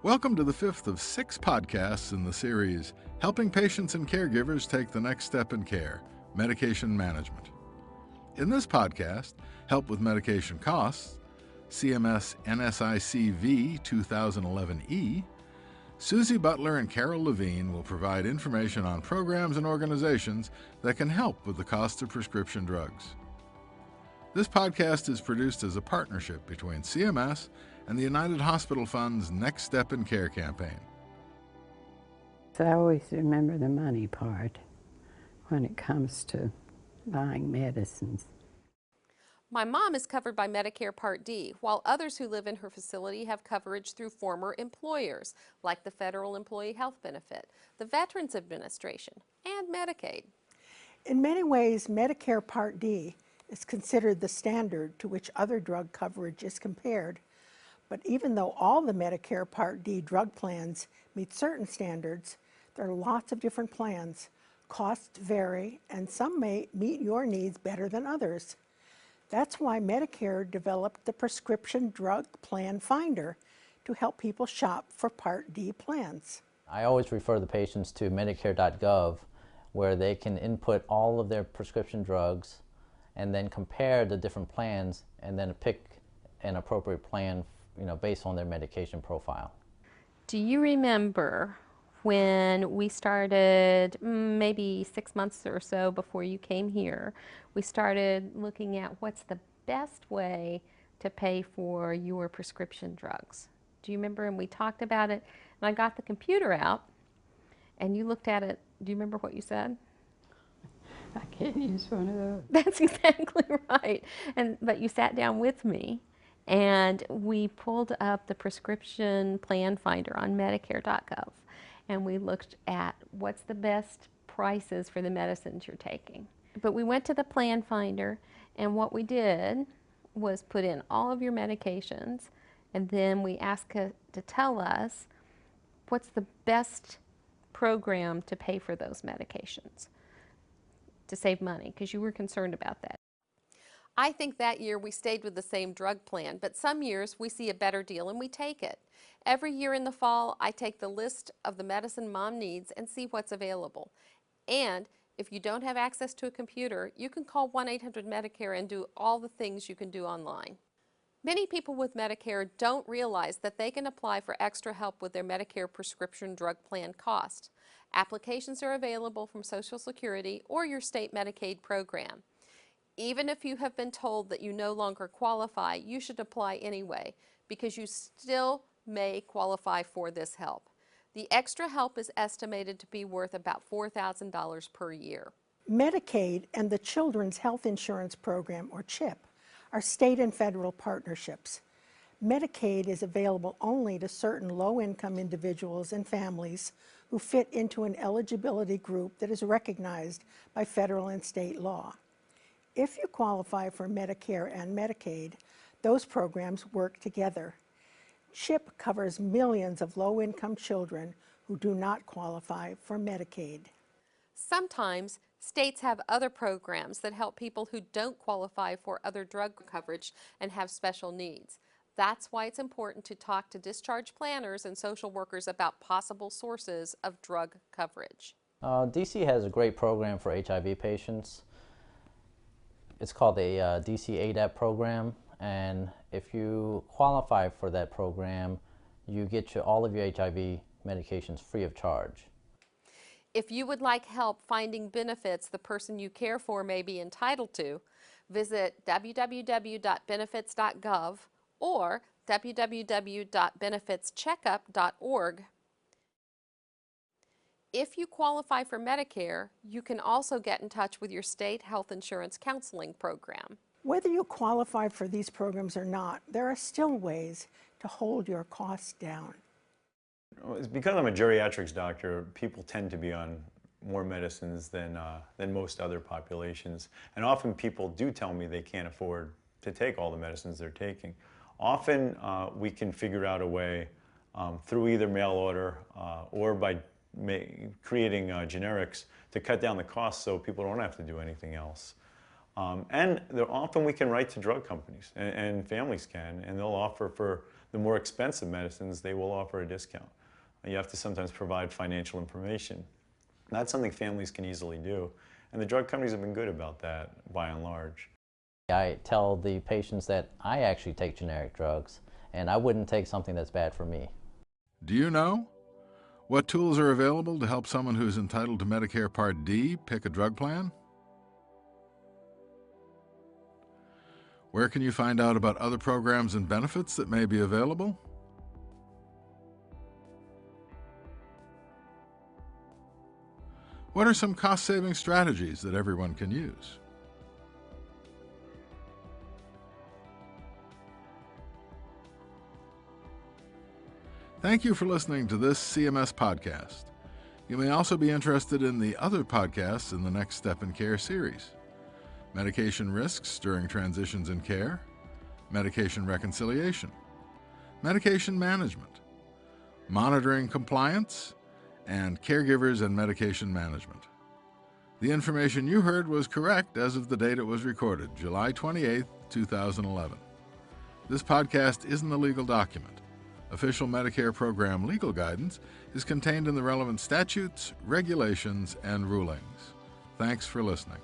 Welcome to the fifth of 6 podcasts in the series, Helping Patients and Caregivers Take the Next Step in Care, Medication Management. In this podcast, Help with Medication Costs, CMS NSIC-V 2011E, Susie Butler and Carol Levine will provide information on programs and organizations that can help with the cost of prescription drugs. This podcast is produced as a partnership between CMS and the United Hospital Fund's Next Step in Care campaign. So I always remember the money part when it comes to buying medicines. My mom is covered by Medicare Part D, while others who live in her facility have coverage through former employers, like the Federal Employee Health Benefit, the Veterans Administration, and Medicaid. In many ways, Medicare Part D is considered the standard to which other drug coverage is compared. But even though all the Medicare Part D drug plans meet certain standards, there are lots of different plans. Costs vary, and some may meet your needs better than others. That's why Medicare developed the Prescription Drug Plan Finder to help people shop for Part D plans. I always refer the patients to Medicare.gov, where they can input all of their prescription drugs and then compare the different plans and then pick an appropriate plan, based on their medication profile. Do you remember when we started, maybe 6 months or so before you came here, we started looking at what's the best way to pay for your prescription drugs? Do you remember? And we talked about it, and I got the computer out, and you looked at it. Do you remember what you said? I can't use one of those. That's exactly right. But you sat down with me, and we pulled up the prescription plan finder on Medicare.gov, and we looked at what's the best prices for the medicines you're taking. But we went to the plan finder, and what we did was put in all of your medications, and then we asked it to tell us what's the best program to pay for those medications to save money, because you were concerned about that. I think that year we stayed with the same drug plan, but some years we see a better deal and we take it. Every year in the fall, I take the list of the medicine Mom needs and see what's available. And if you don't have access to a computer, you can call 1-800-MEDICARE and do all the things you can do online. Many people with Medicare don't realize that they can apply for extra help with their Medicare prescription drug plan cost. Applications are available from Social Security or your state Medicaid program. Even if you have been told that you no longer qualify, you should apply anyway, because you still may qualify for this help. The extra help is estimated to be worth about $4,000 per year. Medicaid and the Children's Health Insurance Program, or CHIP, are state and federal partnerships. Medicaid is available only to certain low-income individuals and families who fit into an eligibility group that is recognized by federal and state law. If you qualify for Medicare and Medicaid, those programs work together. CHIP covers millions of low-income children who do not qualify for Medicaid. Sometimes states have other programs that help people who don't qualify for other drug coverage and have special needs. That's why it's important to talk to discharge planners and social workers about possible sources of drug coverage. DC has a great program for HIV patients. It's called the DC ADAP program, and if you qualify for that program, you get all of your HIV medications free of charge. If you would like help finding benefits the person you care for may be entitled to, visit www.benefits.gov or www.benefitscheckup.org. If you qualify for Medicare, you can also get in touch with your state health insurance counseling program. Whether you qualify for these programs or not, there are still ways to hold your costs down. Because I'm a geriatrics doctor, people tend to be on more medicines than most other populations. And often people do tell me they can't afford to take all the medicines they're taking. Often we can figure out a way through either mail order or by creating generics to cut down the costs so people don't have to do anything else. And often we can write to drug companies, and families can, and they'll offer for The more expensive medicines, they will offer a discount. You have to sometimes provide financial information. That's something families can easily do, and the drug companies have been good about that, by and large. I tell the patients that I actually take generic drugs, and I wouldn't take something that's bad for me. Do you know? What tools are available to help someone who's entitled to Medicare Part D pick a drug plan? Where can you find out about other programs and benefits that may be available? What are some cost-saving strategies that everyone can use? Thank you for listening to this CMS podcast. You may also be interested in the other podcasts in the Next Step in Care series: Medication Risks During Transitions in Care, Medication Reconciliation, Medication Management, Monitoring Compliance, and Caregivers and Medication Management. The information you heard was correct as of the date it was recorded, July 28, 2011. This podcast isn't a legal document. Official Medicare program legal guidance is contained in the relevant statutes, regulations, and rulings. Thanks for listening.